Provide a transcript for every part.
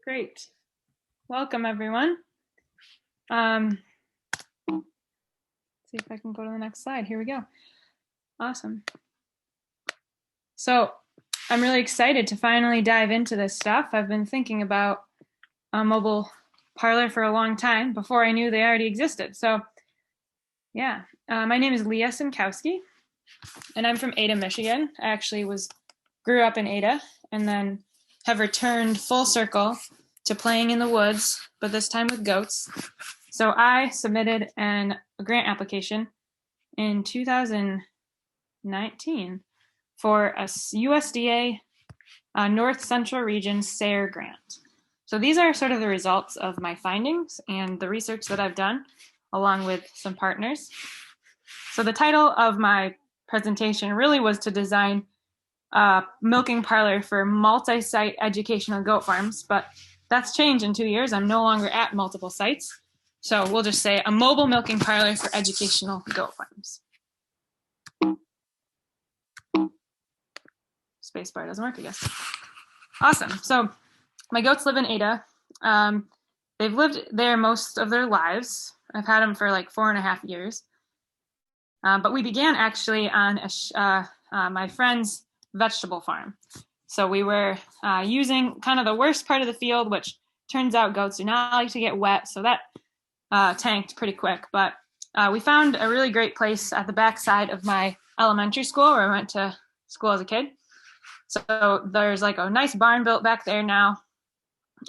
Great. Welcome, everyone. See if I can go to the next slide. Here we go. Awesome. So I'm really excited to finally dive into this stuff. I've been thinking about a mobile parlor for a long time before I knew they already existed. So yeah, my name is Leah Sinkowski, and I'm from Ada, Michigan. I actually grew up in Ada and then have returned full circle to playing in the woods, but this time with goats. So I submitted a grant application in 2019 for a USDA North Central Region SARE grant. So these are sort of the results of my findings and the research that I've done along with some partners. So the title of my presentation really was to design a milking parlor for multi-site educational goat farms, but that's changed in 2 years. I'm no longer at multiple sites. So we'll just say a mobile milking parlor for educational goat farms. Spacebar doesn't work, I guess. Awesome. So my goats live in Ada. They've lived there most of their lives. I've had them for like 4.5 years. But we began actually on my friend's vegetable farm. So we were using kind of the worst part of the field, which turns out goats do not like to get wet. So that tanked pretty quick. But we found a really great place at the backside of my elementary school where I went to school as a kid. So there's like a nice barn built back there now.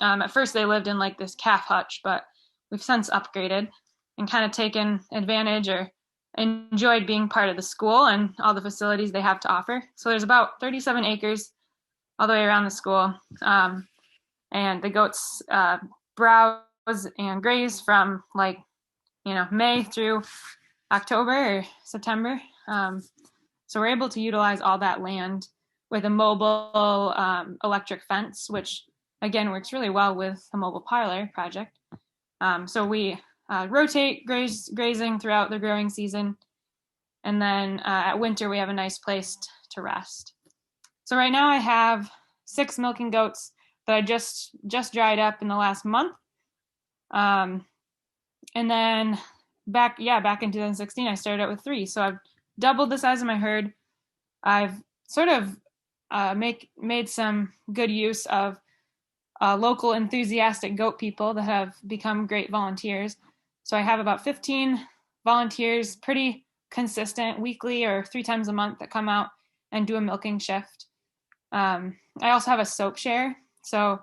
At first they lived in like this calf hutch, but we've since upgraded and kind of taken advantage or enjoyed being part of the school and all the facilities they have to offer. So there's about 37 acres all the way around the school. And the goats browse and graze from like, May through October or September. So we're able to utilize all that land with a mobile electric fence, which again works really well with the mobile parlor project. So we rotate grazing throughout the growing season. And then at winter, we have a nice place to rest. So right now I have 6 milking goats that I just dried up in the last month. And then back in 2016, I started out with 3. So I've doubled the size of my herd. I've sort of made some good use of local enthusiastic goat people that have become great volunteers. So I have about 15 volunteers, pretty consistent, weekly or 3 times a month, that come out and do a milking shift. I also have a soap share. So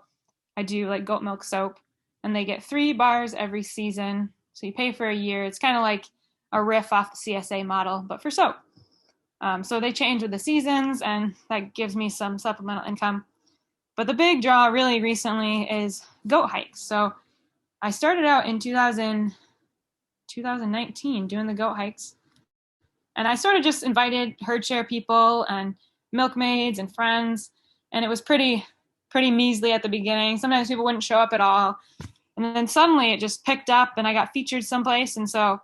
I do like goat milk soap, and they get 3 bars every season. So you pay for a year. It's kind of like a riff off the CSA model, but for soap. So they change with the seasons, and that gives me some supplemental income. But the big draw really recently is goat hikes. So I started out in 2019 doing the goat hikes. And I sort of just invited herd share people and milkmaids and friends. And it was pretty measly at the beginning. Sometimes people wouldn't show up at all. And then suddenly it just picked up and I got featured someplace. And so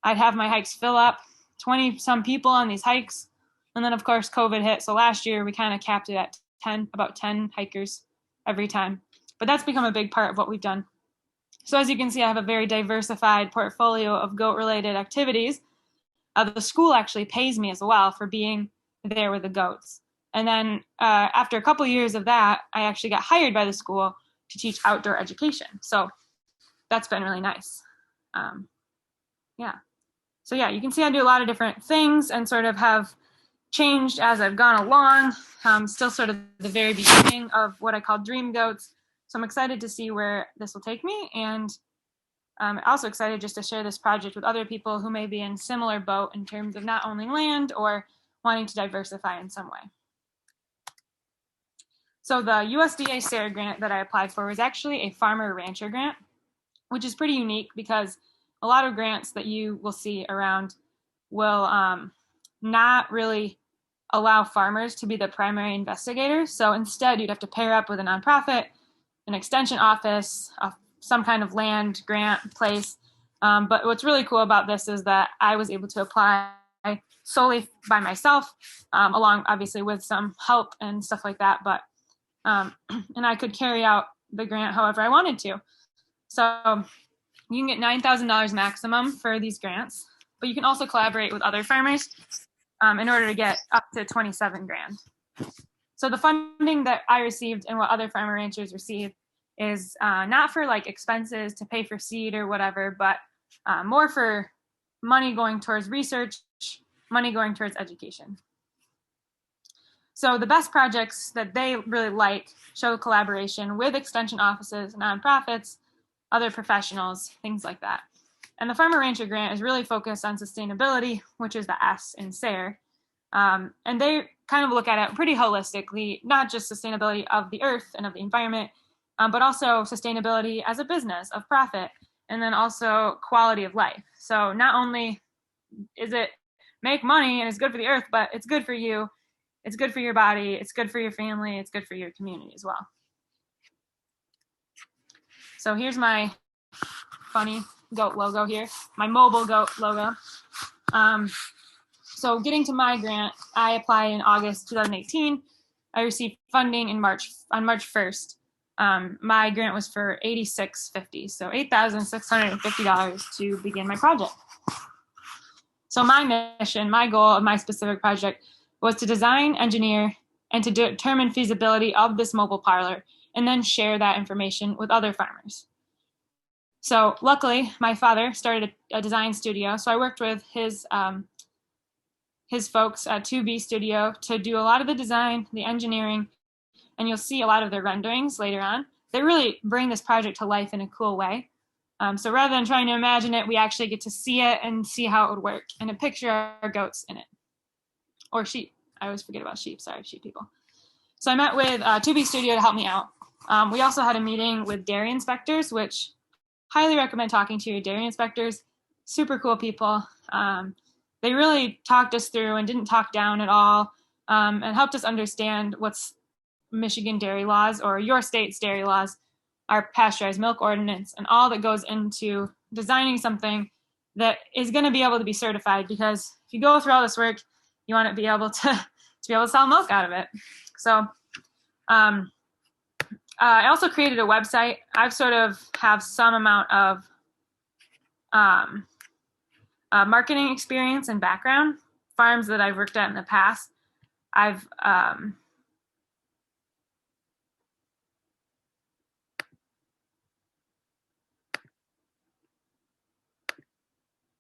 I'd have my hikes fill up, 20 some people on these hikes. And then of course COVID hit. So last year we kind of capped it at about 10 hikers every time. But that's become a big part of what we've done. So as you can see, I have a very diversified portfolio of goat-related activities. The school actually pays me as well for being there with the goats. And then after a couple years of that, I actually got hired by the school to teach outdoor education. So that's been really nice. So you can see I do a lot of different things and sort of have changed as I've gone along. Still sort of the very beginning of what I call dream goats. So I'm excited to see where this will take me, and I'm also excited just to share this project with other people who may be in similar boat in terms of not owning land or wanting to diversify in some way. So the USDA SARE grant that I applied for was actually a farmer rancher grant, which is pretty unique because a lot of grants that you will see around will not really allow farmers to be the primary investigators. So instead, you'd have to pair up with a nonprofit, an extension office, some kind of land grant place. But what's really cool about this is that I was able to apply solely by myself, along obviously with some help and stuff like that. But and I could carry out the grant however I wanted to. So you can get $9,000 maximum for these grants, but you can also collaborate with other farmers in order to get up to 27 grand. So the funding that I received and what other farmer ranchers receive is not for like expenses to pay for seed or whatever, but more for money going towards research, money going towards education. So the best projects that they really like show collaboration with extension offices, nonprofits, other professionals, things like that. And the Farmer Rancher Grant is really focused on sustainability, which is the S in SARE. And they kind of look at it pretty holistically, not just sustainability of the earth and of the environment, but also sustainability as a business of profit, and then also quality of life. So not only is it make money and it's good for the earth, but it's good for you, it's good for your body, it's good for your family, it's good for your community as well. So here's my funny goat logo here, my mobile goat logo. So getting to my grant, I applied in August 2018. I received funding on March 1st. My grant was for $8,650, so $8,650 to begin my project. So my mission, my goal of my specific project was to design, engineer, and to determine feasibility of this mobile parlor, and then share that information with other farmers. So luckily, my father started a design studio, so I worked with his folks at 2B Studio to do a lot of the design, the engineering, and you'll see a lot of their renderings later on. They really bring this project to life in a cool way. So rather than trying to imagine it, we actually get to see it and see how it would work, and a picture our goats in it. Or sheep. I always forget about sheep. Sorry, sheep people. So I met with 2B Studio to help me out. We also had a meeting with dairy inspectors, which highly recommend talking to your dairy inspectors. Super cool people. They really talked us through and didn't talk down at all, and helped us understand what's Michigan dairy laws, or your state's dairy laws, our pasteurized milk ordinance, and all that goes into designing something that is going to be able to be certified. Because if you go through all this work, you want to be able to be able to sell milk out of it. So I also created a website. I've sort of have some amount of marketing experience and background. Farms that I've worked at in the past, I've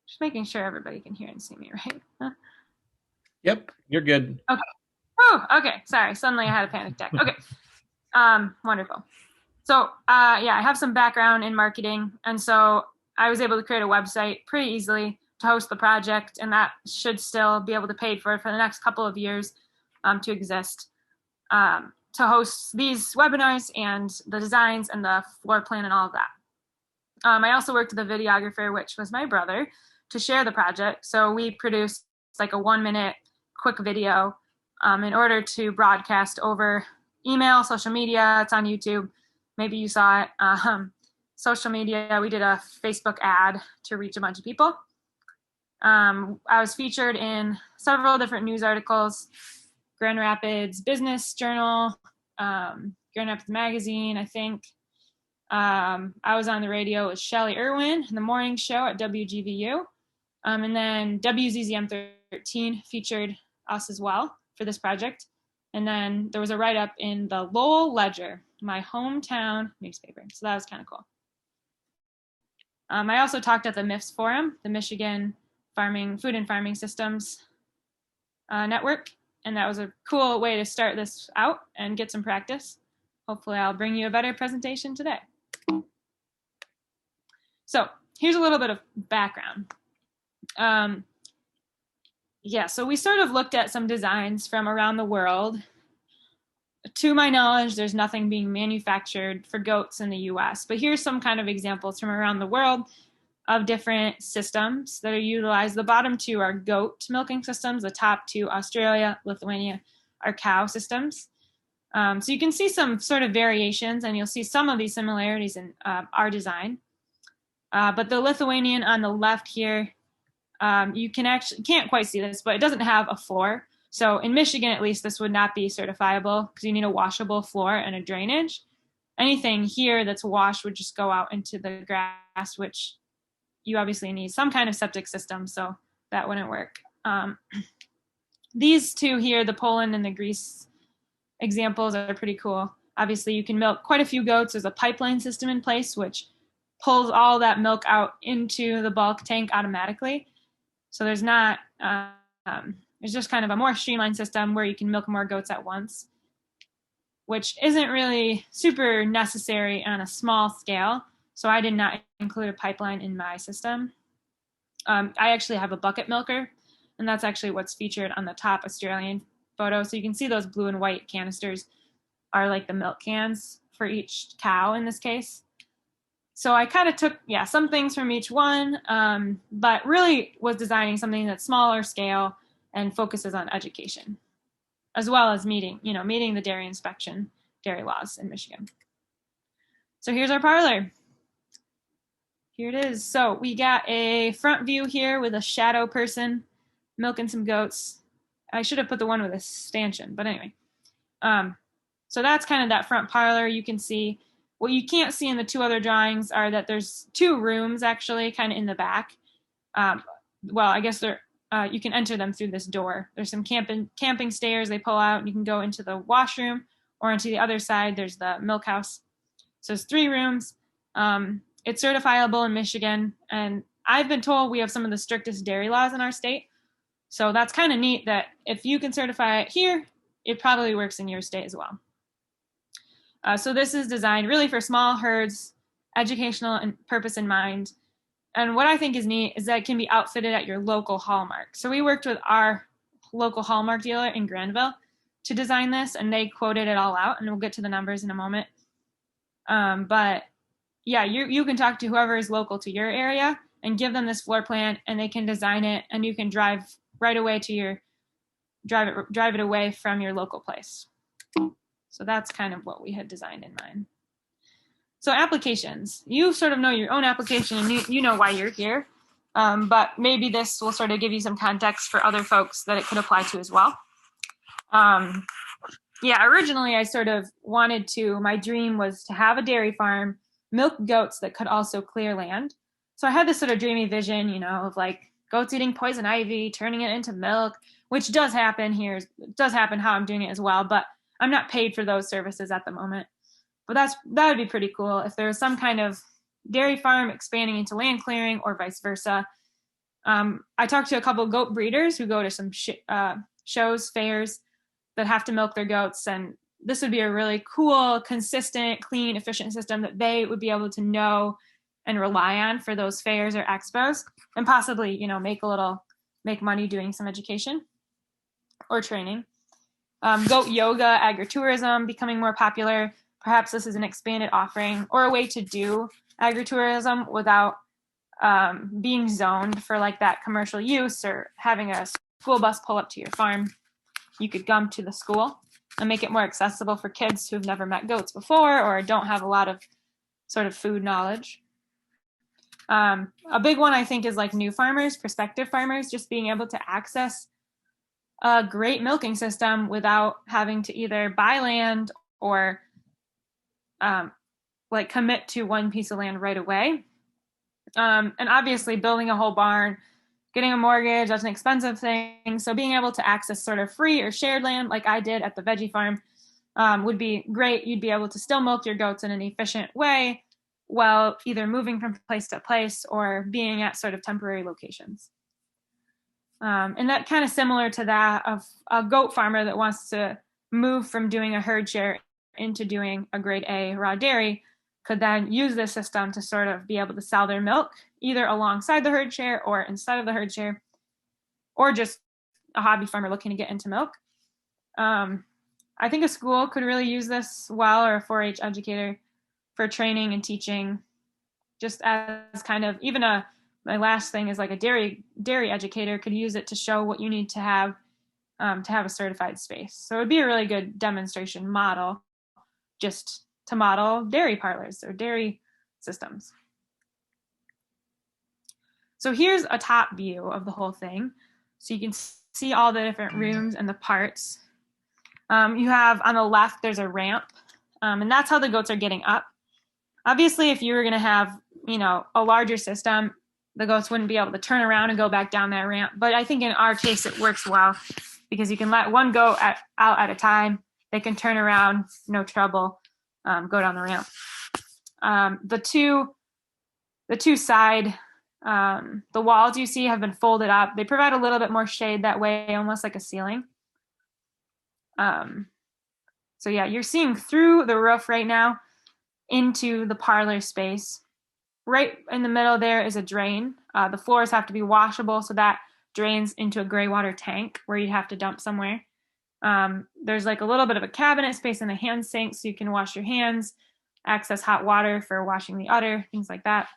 just making sure everybody can hear and see me, right? Huh? Yep, you're good. Okay. Oh, okay. Sorry. Suddenly I had a panic attack. Okay. Wonderful. So yeah, I have some background in marketing, and so I was able to create a website pretty easily to host the project, and that should still be able to pay for it for the next couple of years to exist, to host these webinars and the designs and the floor plan and all of that. I also worked with a videographer, which was my brother, to share the project. So we produced like a 1-minute quick video in order to broadcast over email, social media. It's on YouTube. Maybe you saw it. Social media, we did a Facebook ad to reach a bunch of people. I was featured in several different news articles, Grand Rapids Business Journal, Grand Rapids Magazine, I think. I was on the radio with Shelly Irwin in the morning show at WGVU. And then WZZM 13 featured us as well for this project. And then there was a write-up in the Lowell Ledger, my hometown newspaper. So that was kind of cool. I also talked at the MIFS Forum, the Michigan Food and Farming Systems Network. And that was a cool way to start this out and get some practice. Hopefully I'll bring you a better presentation today. So here's a little bit of background. Yeah, so we sort of looked at some designs from around the world. To my knowledge, there's nothing being manufactured for goats in the US, but here's some kind of examples from around the world of different systems that are utilized. The bottom two are goat milking systems. The top two, Australia, Lithuania, are cow systems. So you can see some sort of variations, and you'll see some of these similarities in our design. But the Lithuanian on the left here, you can't quite see this, but it doesn't have a floor. So in Michigan, at least, this would not be certifiable because you need a washable floor and a drainage. anything here that's washed would just go out into the grass, which you obviously need some kind of septic system, so that wouldn't work. These two here, the Poland and the Greece examples, are pretty cool. Obviously, you can milk quite a few goats. There's a pipeline system in place, which pulls all that milk out into the bulk tank automatically. So there's not, there's just kind of a more streamlined system where you can milk more goats at once, which isn't really super necessary on a small scale. So I did not include a pipeline in my system. I actually have a bucket milker, and that's actually what's featured on the top Australian photo. So you can see those blue and white canisters are like the milk cans for each cow in this case. So I kind of took, some things from each one, but really was designing something that's smaller scale and focuses on education, as well as meeting the dairy inspection, dairy laws in Michigan. So here's our parlor. Here it is. So we got a front view here with a shadow person milking some goats. I should have put the one with a stanchion, but anyway. So that's kind of that front parlor. You can see, what you can't see in the two other drawings are that there's two rooms actually kind of in the back. Well, I guess you can enter them through this door. There's some camping stairs they pull out, and you can go into the washroom, or into the other side, there's the milk house. So it's 3 rooms. It's certifiable in Michigan, and I've been told we have some of the strictest dairy laws in our state. So that's kind of neat that if you can certify it here, it probably works in your state as well. So this is designed really for small herds, educational and purpose in mind. And what I think is neat is that it can be outfitted at your local hallmark. So we worked with our local hallmark dealer in Granville to design this, and they quoted it all out, and we'll get to the numbers in a moment. But yeah, you can talk to whoever is local to your area and give them this floor plan, and they can design it, and you can drive right away to drive it away from your local place. So that's kind of what we had designed in mind. So applications, you sort of know your own application, and you know why you're here, but maybe this will sort of give you some context for other folks that it could apply to as well. Originally I sort of my dream was to have a dairy farm, milk goats that could also clear land. So I had this sort of dreamy vision, of like goats eating poison ivy, turning it into milk, which does happen here. It does happen how I'm doing it as well, but I'm not paid for those services at the moment. But that would be pretty cool if there was some kind of dairy farm expanding into land clearing or vice versa. I talked to a couple of goat breeders who go to some shows, fairs that have to milk their goats, and this would be a really cool, consistent, clean, efficient system that they would be able to know and rely on for those fairs or expos, and possibly, make money doing some education or training. Goat yoga, agritourism becoming more popular. Perhaps this is an expanded offering or a way to do agritourism without being zoned for like that commercial use, or having a school bus pull up to your farm. You could come to the school and make it more accessible for kids who've never met goats before or don't have a lot of sort of food knowledge. A big one I think is like new farmers, prospective farmers, just being able to access a great milking system without having to either buy land or commit to one piece of land right away. And obviously building a whole barn, getting a mortgage, that's an expensive thing. So being able to access sort of free or shared land like I did at the veggie farm would be great. You'd be able to still milk your goats in an efficient way while either moving from place to place or being at sort of temporary locations. And that kind of similar to that of a goat farmer that wants to move from doing a herd share into doing a grade A raw dairy could then use this system to sort of be able to sell their milk either alongside the herd share or instead of the herd share, or just a hobby farmer looking to get into milk. I think a school could really use this well, or a 4-H educator for training and teaching, just as kind of even my last thing is like a dairy educator could use it to show what you need to have a certified space. So it would be a really good demonstration model just to model dairy parlors or dairy systems. So here's a top view of the whole thing. So you can see all the different rooms and the parts. You have on the left, there's a ramp And that's how the goats are getting up. Obviously, if you were going to have, a larger system, the goats wouldn't be able to turn around and go back down that ramp. But I think in our case, it works well because you can let one goat out at a time. They can turn around, no trouble, go down the ramp. The two side, the walls you see have been folded up. They provide a little bit more shade that way, almost like a ceiling. So yeah, you're seeing through the roof right now into the parlor space. Right in the middle there is a drain. The floors have to be washable, so that drains into a gray water tank where you'd have to dump somewhere. There's like a little bit of a cabinet space and a hand sink so you can wash your hands, access hot water for washing the udder, things like that.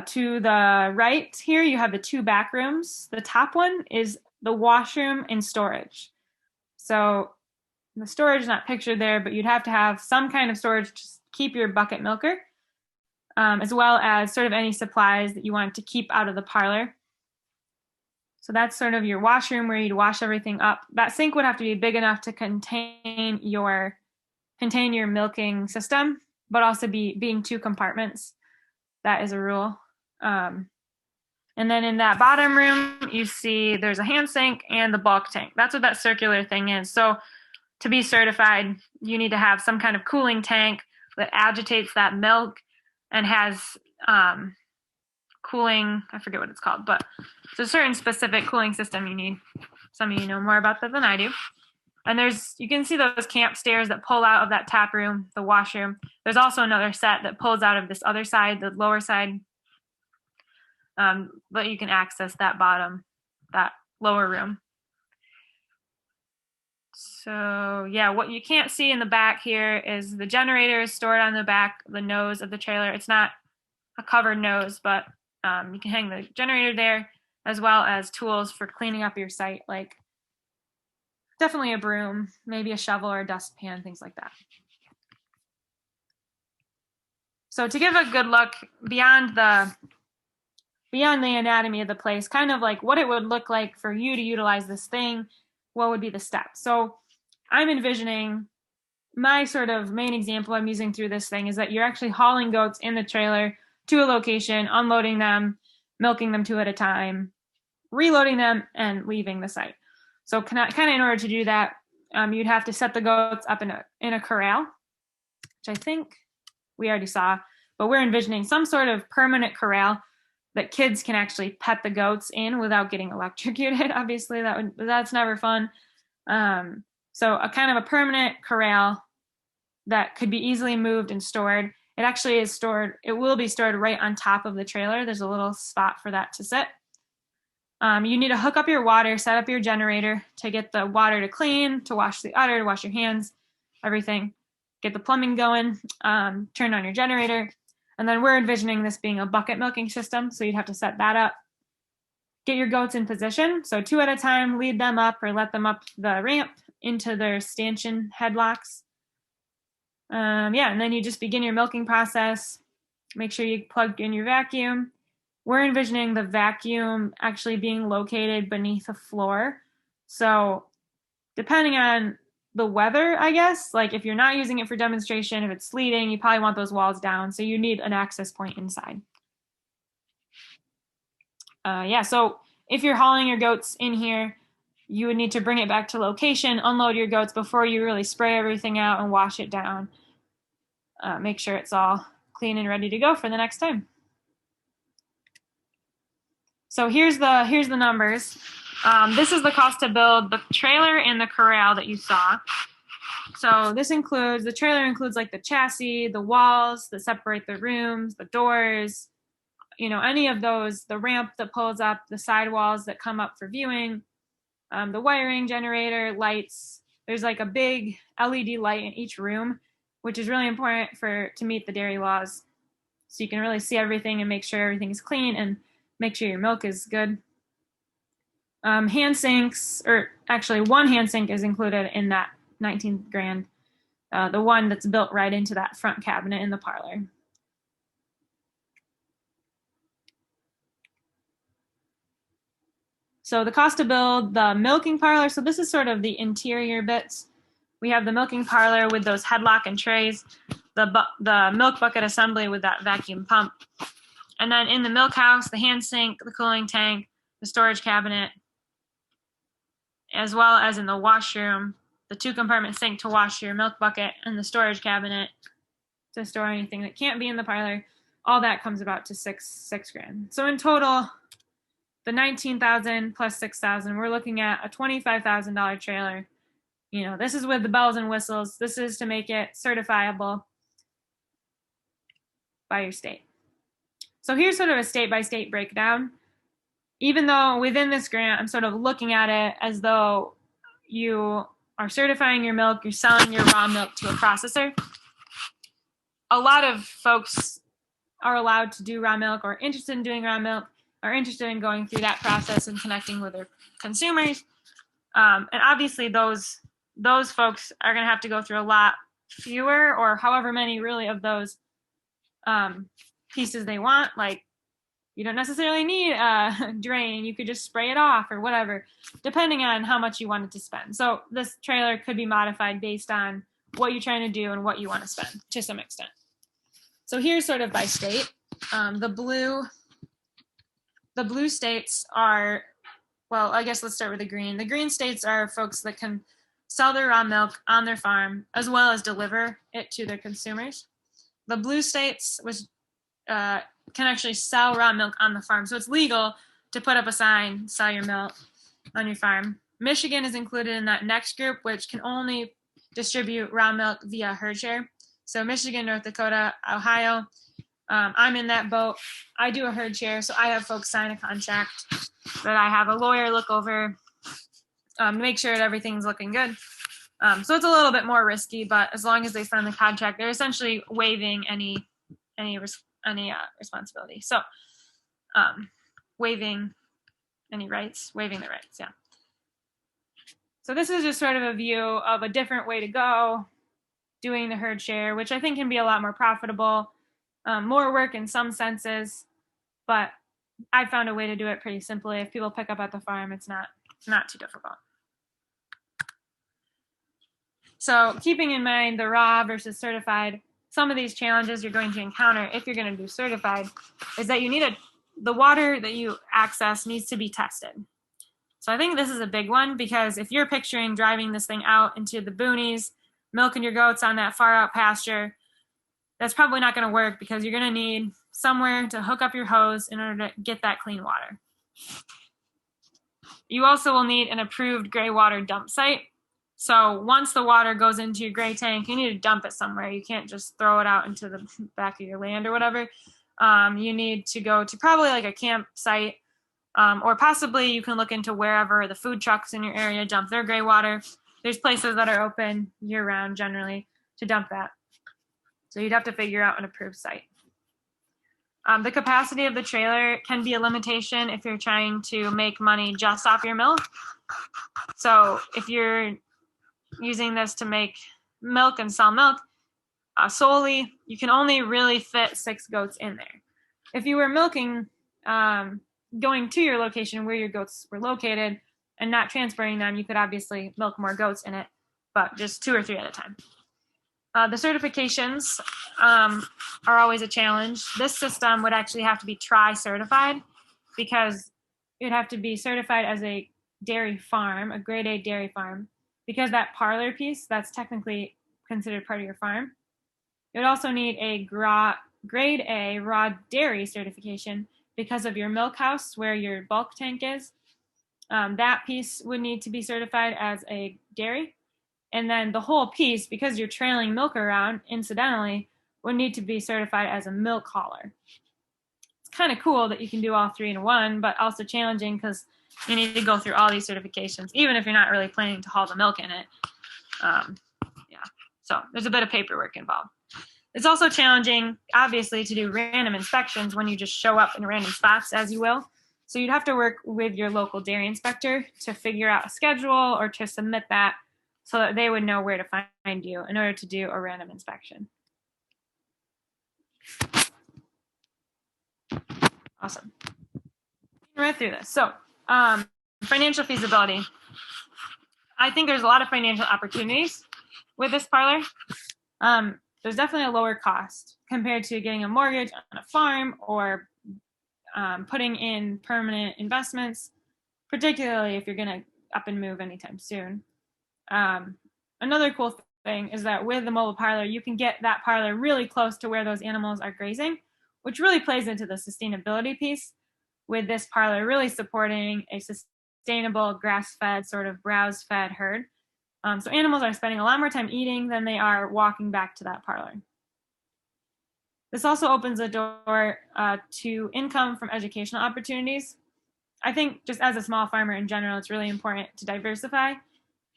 To the right here, you have the two back rooms. The top one is the washroom and storage. So the storage is not pictured there, but you'd have to have some kind of storage to keep your bucket milker, as well as sort of any supplies that you want to keep out of the parlor. So that's sort of your washroom where you'd wash everything up. That sink would have to be big enough to contain your milking system, but also being two compartments. That is a rule. And then in that bottom room, you see there's a hand sink and the bulk tank. That's what that circular thing is. So to be certified, you need to have some kind of cooling tank that agitates that milk and has cooling. I forget what it's called, but it's a certain specific cooling system you need. Some of you know more about that than I do. And you can see those camp stairs that pull out of that tap room, the washroom. There's also another set that pulls out of this other side, the lower side. But you can access that lower room. So yeah, what you can't see in the back here is the generator is stored on the back, the nose of the trailer. It's not a covered nose, but you can hang the generator there, as well as tools for cleaning up your site, like definitely a broom, maybe a shovel or a dustpan, things like that. So to give a good look beyond the anatomy of the place, kind of like what it would look like for you to utilize this thing, what would be the steps? So I'm envisioning my sort of main example I'm using through this thing is that you're actually hauling goats in the trailer to a location, unloading them, milking them two at a time, reloading them, and leaving the site. So kind of in order to do that, you'd have to set the goats up in a corral, which I think we already saw, but we're envisioning some sort of permanent corral that kids can actually pet the goats in without getting electrocuted. Obviously, that's never fun. So a kind of a permanent corral that could be easily moved and stored. It actually is stored. It will be stored right on top of the trailer. There's a little spot for that to sit. You need to hook up your water, set up your generator to get the water to clean, to wash the udder, to wash your hands, everything. Get the plumbing going, turn on your generator. And then we're envisioning this being a bucket milking system, so you'd have to set that up. Get your goats in position, so two at a time, lead them up or let them up the ramp into their stanchion headlocks. And then you just begin your milking process. Make sure you plug in your vacuum. We're envisioning the vacuum actually being located beneath the floor. So depending on the weather, I guess, like if you're not using it for demonstration, if it's sleeting, you probably want those walls down. So you need an access point inside. So if you're hauling your goats in here, you would need to bring it back to location, unload your goats before you really spray everything out and wash it down. Make sure it's all clean and ready to go for the next time. So here's the numbers. This is the cost to build the trailer and the corral that you saw. So the trailer includes like the chassis, the walls that separate the rooms, the doors, any of those, the ramp that pulls up, the sidewalls that come up for viewing, the wiring, generator, lights. There's like a big LED light in each room, which is really important to meet the dairy laws. So you can really see everything and make sure everything is clean and make sure your milk is good. Hand sinks, or actually one hand sink is included in that 19 grand, the one that's built right into that front cabinet in the parlor. So the cost to build the milking parlor, so this is sort of the interior bits. We have the milking parlor with those headlock and trays, the milk bucket assembly with that vacuum pump. And then in the milk house, the hand sink, the cooling tank, the storage cabinet, as well as in the washroom, the 2-compartment sink to wash your milk bucket, and the storage cabinet to store anything that can't be in the parlor. All that comes about to six grand. So in total, the $19,000 plus $6,000, we're looking at a $25,000 trailer. You know, this is with the bells and whistles. This is to make it certifiable by your state. So here's sort of a state-by-state breakdown. Even though within this grant, I'm sort of looking at it as though you are certifying your milk, you're selling your raw milk to a processor. A lot of folks are allowed to do raw milk or interested in doing raw milk, are interested in going through that process and connecting with their consumers. And obviously those folks are going to have to go through a lot fewer or however many really of those pieces they want. Like, you don't necessarily need a drain. You could just spray it off or whatever, depending on how much you wanted to spend. So this trailer could be modified based on what you're trying to do and what you want to spend to some extent. So here's sort of by state. The blue states are, well, I guess let's start with the green. The green states are folks that can sell their raw milk on their farm as well as deliver it to their consumers. The blue states, which can actually sell raw milk on the farm. So it's legal to put up a sign, sell your milk on your farm. Michigan is included in that next group, which can only distribute raw milk via herd share. So Michigan, North Dakota, Ohio, I'm in that boat. I do a herd share, so I have folks sign a contract that I have a lawyer look over to make sure that everything's looking good. So it's a little bit more risky, but as long as they sign the contract, they're essentially waiving any responsibility. So waiving any rights, waiving the rights, yeah. So this is just sort of a view of a different way to go, doing the herd share, which I think can be a lot more profitable, more work in some senses, but I found a way to do it pretty simply. If people pick up at the farm, it's not too difficult. So keeping in mind the raw versus certified, some of these challenges you're going to encounter if you're going to do certified is that you need the water that you access needs to be tested. So I think this is a big one because if you're picturing driving this thing out into the boonies, milking your goats on that far out pasture, that's probably not going to work because you're going to need somewhere to hook up your hose in order to get that clean water. You also will need an approved gray water dump site. So once the water goes into your gray tank, you need to dump it somewhere. You can't just throw it out into the back of your land or whatever. You need to go to probably like a campsite, or possibly you can look into wherever the food trucks in your area dump their gray water. There's places that are open year-round generally to dump that. So you'd have to figure out an approved site. The capacity of the trailer can be a limitation if you're trying to make money just off your milk. So if you're using this to make milk and sell milk solely, you can only really fit 6 goats in there. If you were milking, going to your location where your goats were located and not transporting them, you could obviously milk more goats in it, but just 2 or 3 at a time. The certifications are always a challenge. This system would actually have to be tri-certified because it would have to be certified as a dairy farm, a grade A dairy farm, because that parlor piece, that's technically considered part of your farm. It would also need a grade A raw dairy certification because of your milk house where your bulk tank is. That piece would need to be certified as a dairy. And then the whole piece, because you're trailing milk around, incidentally, would need to be certified as a milk hauler. It's kind of cool that you can do all 3 in one, but also challenging because you need to go through all these certifications, even if you're not really planning to haul the milk in it. So there's a bit of paperwork involved. It's also challenging, obviously, to do random inspections when you just show up in random spots, as you will. So you'd have to work with your local dairy inspector to figure out a schedule or to submit that so that they would know where to find you in order to do a random inspection. Awesome. Right through this. So financial feasibility. I think there's a lot of financial opportunities with this Parlor. There's definitely a lower cost compared to getting a mortgage on a farm or putting in permanent investments, particularly if you're going to up and move anytime soon. Another cool thing is that with the mobile Parlor, you can get that Parlor really close to where those animals are grazing, which really plays into the sustainability piece, with this Parlor really supporting a sustainable grass-fed, sort of browse-fed herd. So animals are spending a lot more time eating than they are walking back to that Parlor. This also opens the door to income from educational opportunities. I think just as a small farmer in general, it's really important to diversify.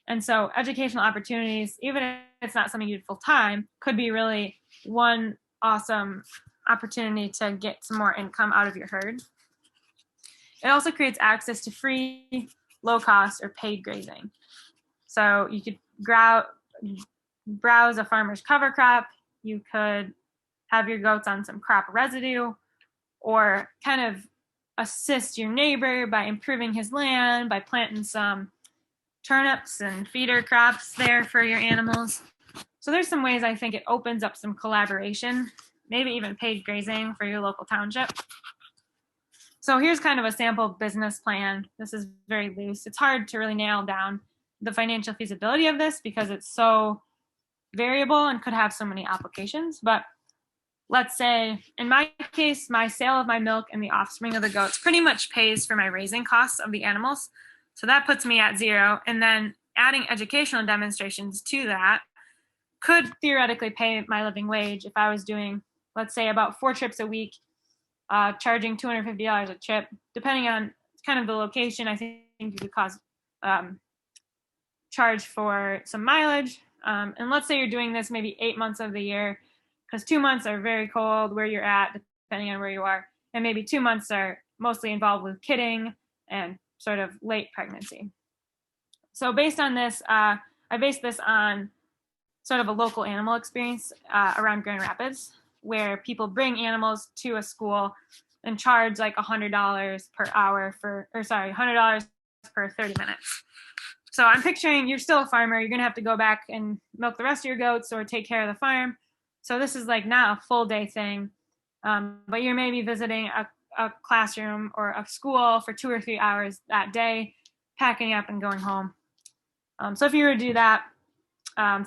And so educational opportunities, even if it's not something you do full time, could be really one awesome opportunity to get some more income out of your herd. It also creates access to free, low cost, or paid grazing. So you could browse a farmer's cover crop. You could have your goats on some crop residue, or kind of assist your neighbor by improving his land, by planting some turnips and feeder crops there for your animals. So there's some ways I think it opens up some collaboration, maybe even paid grazing for your local township. So here's kind of a sample business plan. This is very loose. It's hard to really nail down the financial feasibility of this because it's so variable and could have so many applications. But let's say, in my case, my sale of my milk and the offspring of the goats pretty much pays for my raising costs of the animals. So that puts me at zero. And then adding educational demonstrations to that could theoretically pay my living wage if I was doing, let's say, about 4 trips a week, charging $250 a trip. Depending on kind of the location, I think you could charge for some mileage. And let's say you're doing this maybe 8 months of the year, because 2 months are very cold where you're at, depending on where you are. And maybe 2 months are mostly involved with kidding and sort of late pregnancy. So based on this, I based this on sort of a local animal experience around Grand Rapids, where people bring animals to a school and charge like $100 per hour $100 per 30 minutes. So I'm picturing you're still a farmer. You're going to have to go back and milk the rest of your goats or take care of the farm. So this is like not a full day thing, but you're maybe visiting a classroom or a school for 2 or 3 hours that day, packing up and going home. So if you were to do that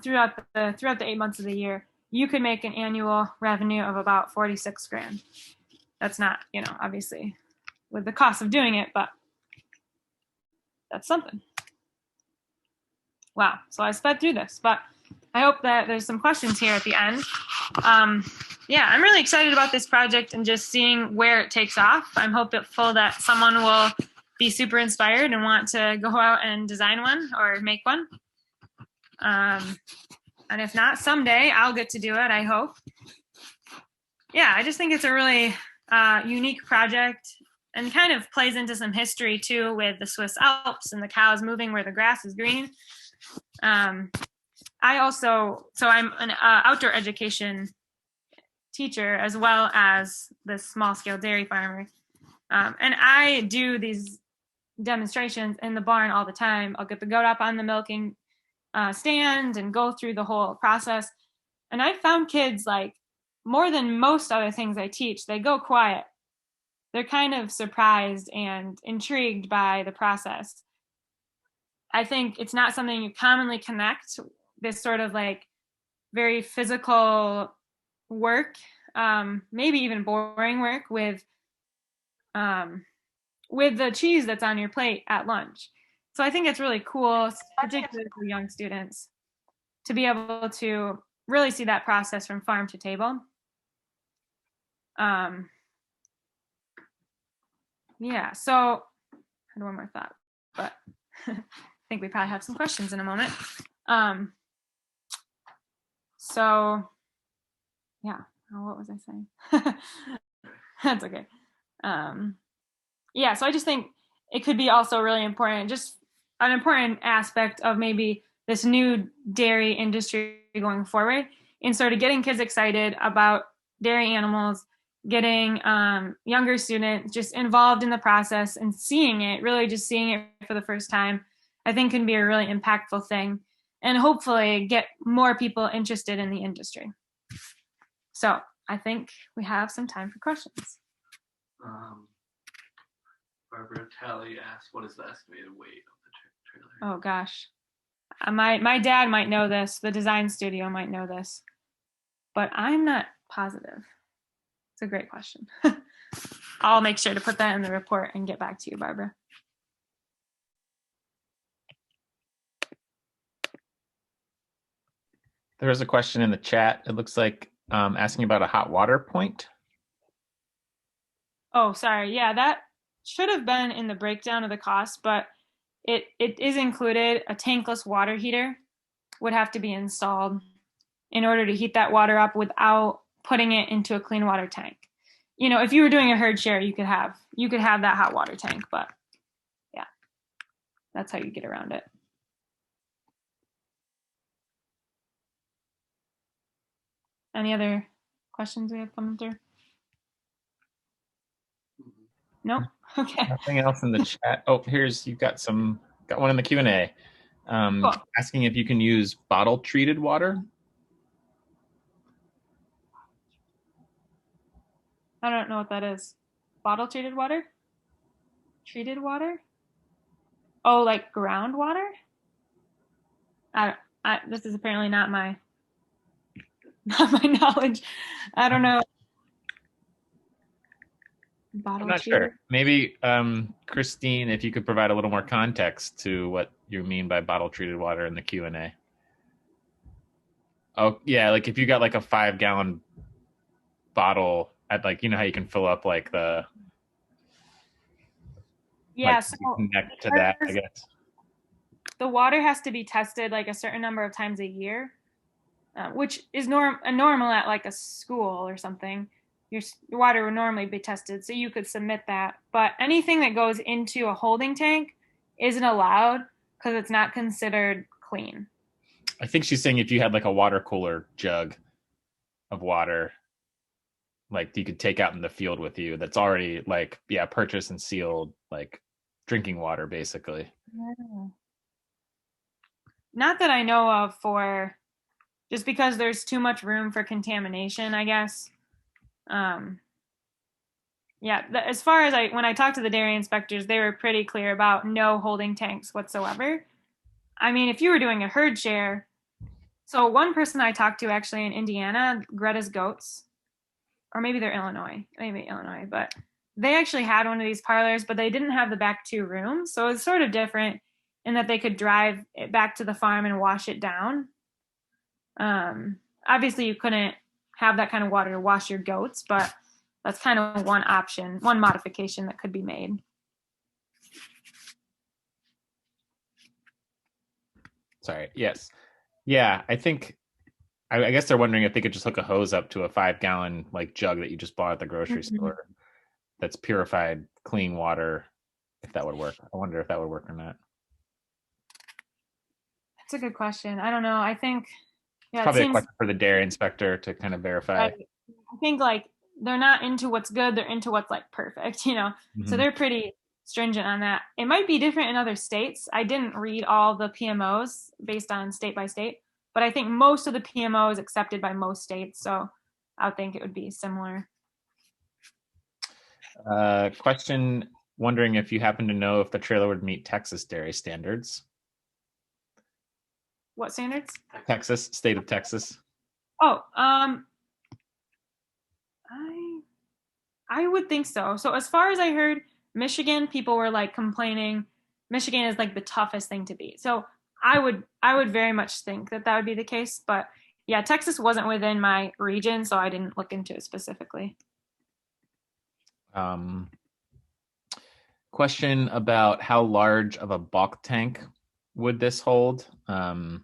throughout the 8 months of the year, you could make an annual revenue of about 46 grand. That's not, obviously with the cost of doing it, but that's something. Wow. So I sped through this, but I hope that there's some questions here at the end. Yeah, I'm really excited about this project and just seeing where it takes off. I'm hopeful that someone will be super inspired and want to go out and design one or make one. And if not, someday I'll get to do it, I hope. Yeah, I just think it's a really unique project and kind of plays into some history too, with the Swiss Alps and the cows moving where the grass is green. I'm an outdoor education teacher as well as this small scale dairy farmer. And I do these demonstrations in the barn all the time. I'll get the goat up on the milking stand and go through the whole process. And I found kids, like, more than most other things I teach, they go quiet. They're kind of surprised and intrigued by the process. I think it's not something you commonly connect, this sort of like very physical work, maybe even boring work with the cheese that's on your plate at lunch. So I think it's really cool, particularly for young students, to be able to really see that process from farm to table. Yeah, so I had one more thought, but I think we probably have some questions in a moment. So yeah, what was I saying? That's okay. Yeah, so I just think it could be also really important, just an important aspect of maybe this new dairy industry going forward, in sort of getting kids excited about dairy animals, getting younger students just involved in the process and seeing it for the first time, I think can be a really impactful thing. and hopefully get more people interested in the industry. So I think we have some time for questions. Barbara Talley asked, what is the estimated weight of the trailer? Oh gosh. My dad might know this. The design studio might know this, but I'm not positive. It's a great question. I'll make sure to put that in the report and get back to you, Barbara. There is a question in the chat. It looks like asking about a hot water point. Oh, sorry. Yeah, that should have been in the breakdown of the cost, but it is included. A tankless water heater would have to be installed in order to heat that water up without putting it into a clean water tank. You know, if you were doing a herd share, you could have that hot water tank, but yeah, that's how you get around it. Any other questions we have coming through? Nope. Okay. Nothing else in the chat. Oh, you've got one in the Q&A. Cool. Asking if you can use bottle treated water. I don't know what that is. Bottle treated water? Treated water? Oh, like groundwater? This is apparently not my knowledge. I don't know. I'm not sure. Maybe Christine, if you could provide a little more context to what you mean by bottle treated water in the Q&A. Oh yeah, like if you got like a 5-gallon bottle at, like, you know how you can fill up like the so connect to that, I guess. The water has to be tested like a certain number of times a year, which is normal at like a school or something. Your water would normally be tested, so you could submit that. But anything that goes into a holding tank isn't allowed because it's not considered clean. I think she's saying if you had like a water cooler jug of water, like you could take out in the field with you, that's already like, yeah, purchased and sealed, like drinking water, basically. Yeah. Not that I know of, for just because there's too much room for contamination, I guess. Yeah, as far as when I talked to the dairy inspectors, they were pretty clear about no holding tanks whatsoever. I mean, if you were doing a herd share, so one person I talked to actually in Indiana, Greta's Goats, or maybe they're Illinois, but they actually had one of these parlors, but they didn't have the back 2 rooms. So it's sort of different in that they could drive it back to the farm and wash it down. Obviously you couldn't have that kind of water to wash your goats, but that's kind of one option, one modification that could be made. Sorry. Yes. Yeah. I think, I guess they're wondering if they could just hook a hose up to a 5-gallon like jug that you just bought at the grocery store that's purified, clean water, if that would work. I wonder if that would work or not. That's a good question. I don't know. I think, yeah, it's probably a question for the dairy inspector to kind of verify. I think like they're not into what's good, they're into what's like perfect, you know. So they're pretty stringent on that. It might be different in other states. I didn't read all the PMOs based on state by state, but I think most of the PMO is accepted by most states, so I would think it would be similar. Question, wondering if you happen to know if the trailer would meet Texas dairy standards. What standards? Texas, state of Texas. Oh, I would think so. So as far as I heard, Michigan, people were like complaining Michigan is like the toughest thing to beat. So I would very much think that would be the case. But yeah, Texas wasn't within my region, so I didn't look into it specifically. Question about how large of a bulk tank would this hold? If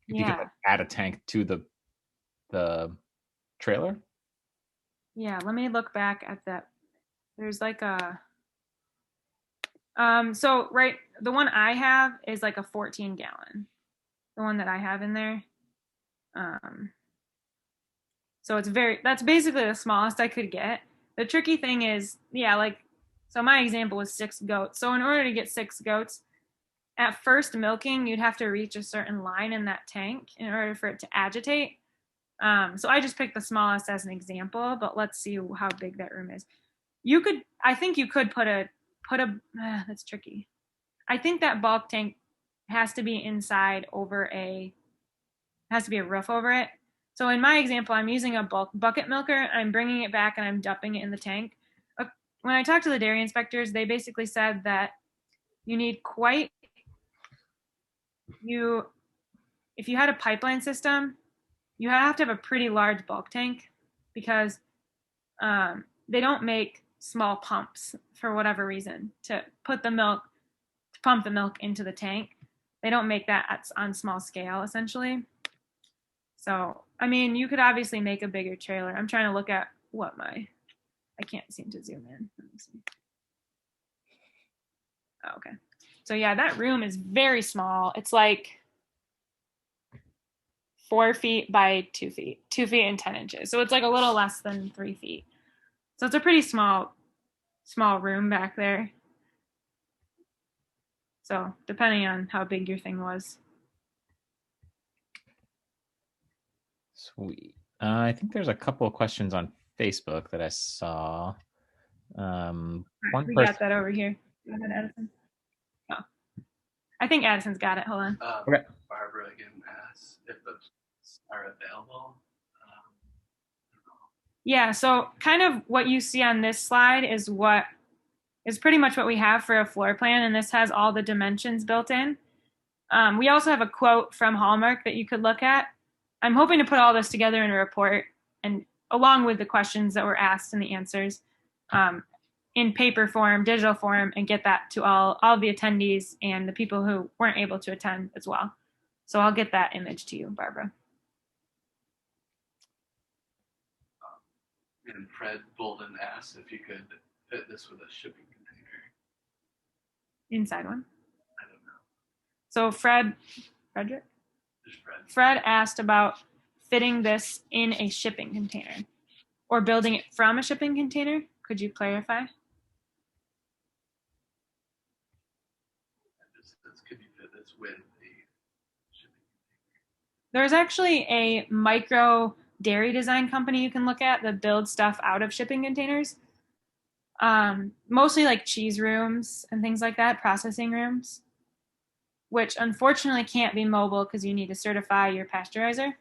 you could add a tank to the trailer? Yeah, let me look back at that. There's like a so right, the one I have is like a 14-gallon. The one that I have in there. So that's basically the smallest I could get. The tricky thing is, yeah, like, so my example was 6 goats. So in order to get 6 goats, at first milking, you'd have to reach a certain line in that tank in order for it to agitate. So I just picked the smallest as an example, but let's see how big that room is. I think you could that's tricky. I think that bulk tank has to be inside has to be a roof over it. So in my example, I'm using a bulk bucket milker. I'm bringing it back and I'm dumping it in the tank. When I talked to the dairy inspectors, they basically said that you need if you had a pipeline system, you have to have a pretty large bulk tank because they don't make small pumps for whatever reason to pump the milk into the tank. They don't make that on small scale, essentially. So, I mean, you could obviously make a bigger trailer. I'm trying to look at I can't seem to zoom in. Let me see. Oh, okay. So yeah, that room is very small. It's like 4 feet by 2 feet, 2 feet and 10 inches. So it's like a little less than 3 feet. So it's a pretty small room back there. So depending on how big your thing was. Sweet. I think there's a couple of questions on Facebook that I saw. We got that over here. Go ahead, Addison. Oh, I think Addison's got it. Hold on. Okay. Barbara again asks if those are available. Yeah, so kind of what you see on this slide is pretty much what we have for a floor plan, and this has all the dimensions built in. We also have a quote from Hallmark that you could look at. I'm hoping to put all this together in a report, and along with the questions that were asked and the answers in paper form, digital form, and get that to all the attendees and the people who weren't able to attend as well. So I'll get that image to you, Barbara. And Fred Bolden asked if you could fit this with a shipping container. Inside one? I don't know. So Frederick? Just Fred. Fred asked about fitting this in a shipping container or building it from a shipping container. Could you clarify? Could you fit this with a shipping container? There's actually a micro dairy design company you can look at that builds stuff out of shipping containers. Mostly like cheese rooms and things like that, processing rooms, which unfortunately can't be mobile because you need to certify your pasteurizer.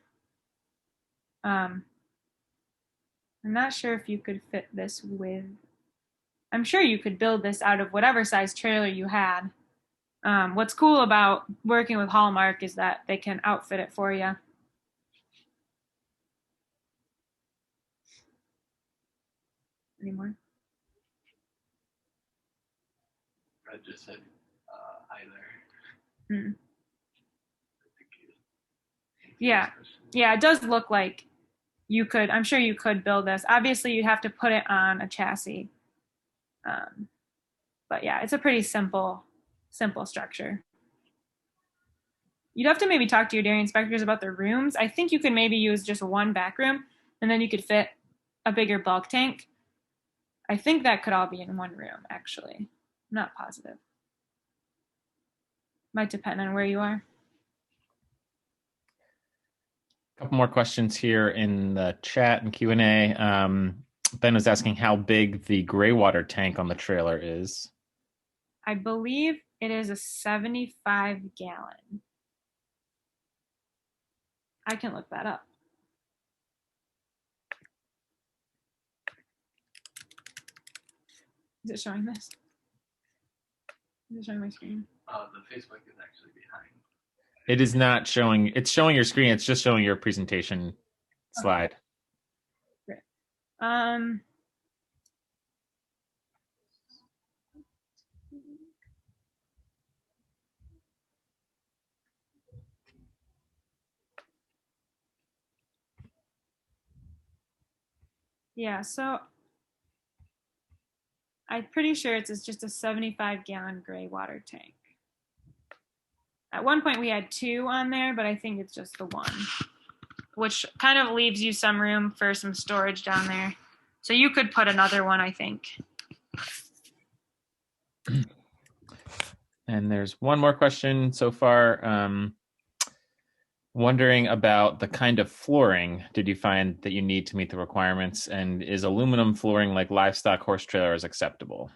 I'm not sure if you could fit this with, I'm sure you could build this out of whatever size trailer you had. What's cool about working with Hallmark is that they can outfit it for you. Any more? Fred just said hi there. Mm. Yeah, it does look like you could, I'm sure you could build this. Obviously, you'd have to put it on a chassis. But yeah, it's a pretty simple structure. You'd have to maybe talk to your dairy inspectors about the rooms. I think you could maybe use just one back room, and then you could fit a bigger bulk tank. I think that could all be in one room, actually. I'm not positive. Might depend on where you are. A couple more questions here in the chat and Q&A. Ben was asking how big the gray water tank on the trailer is. I believe it is a 75 gallon. I can look that up. Is it showing this? Is it showing my screen? The Facebook is actually behind. It is not showing, it's showing your screen, it's just showing your presentation slide. Great. Yeah, so I'm pretty sure it's just a 75 gallon gray water tank. At one point we had 2 on there, but I think it's just the one, which kind of leaves you some room for some storage down there. So you could put another one, I think. And there's one more question so far. Wondering about the kind of flooring did you find that you need to meet the requirements, and is aluminum flooring like livestock horse trailers acceptable?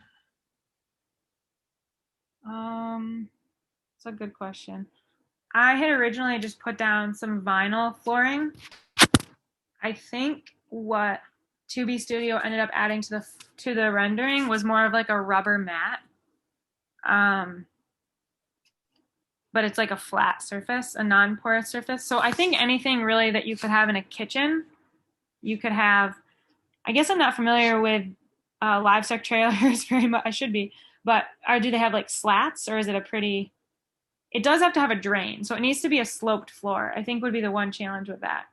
It's a good question. I had originally just put down some vinyl flooring. I think what 2B Studio ended up adding to the rendering was more of like a rubber mat. But it's like a flat surface, a non-porous surface. So I think anything really that you could have in a kitchen, you could have. I guess I'm not familiar with livestock trailers very much. I should be, but do they have like slats, or is it a pretty? It does have to have a drain, so it needs to be a sloped floor. I think would be the one challenge with that.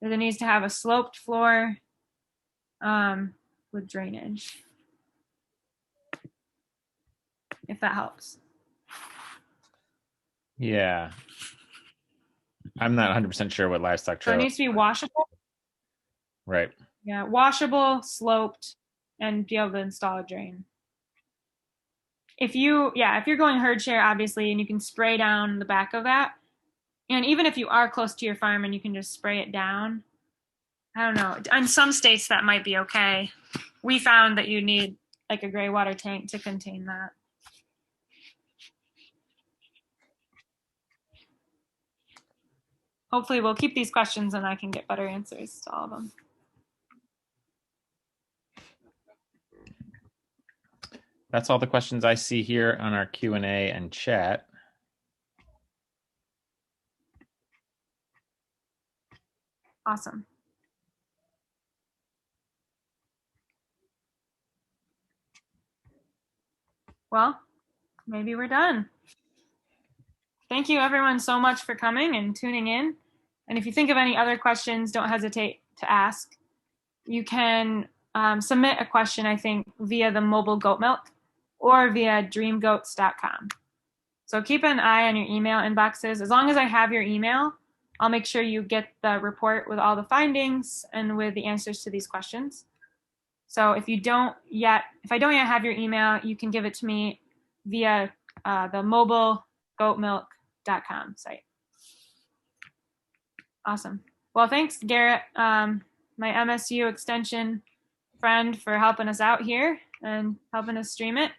That it needs to have a sloped floor with drainage, if that helps. Yeah. I'm not 100% sure what livestock So it trailer. needs to be washable. Right. Yeah, washable, sloped, and be able to install a drain. If you're going herd share, obviously, and you can spray down the back of that. And even if you are close to your farm and you can just spray it down, I don't know. In some states that might be okay. We found that you need like a gray water tank to contain that. Hopefully we'll keep these questions and I can get better answers to all of them. That's all the questions I see here on our Q&A and chat. Awesome. Well, maybe we're done. Thank you everyone so much for coming and tuning in. And if you think of any other questions, don't hesitate to ask. You can submit a question, I think, via the mobile goat milk or via dreamgoats.com. So keep an eye on your email inboxes. As long as I have your email, I'll make sure you get the report with all the findings and with the answers to these questions. So if I don't yet have your email, you can give it to me via the mobilegoatmilk.com site. Awesome. Well, thanks, Garrett, my MSU extension friend, for helping us out here and helping us stream it.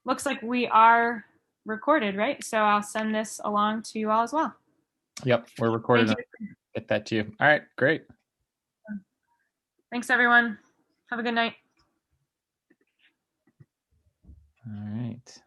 Looks like we are recorded, right? So I'll send this along to you all as well. Yep, we're recorded. Get that to you. All right, great. Thanks, everyone. Have a good night. All right.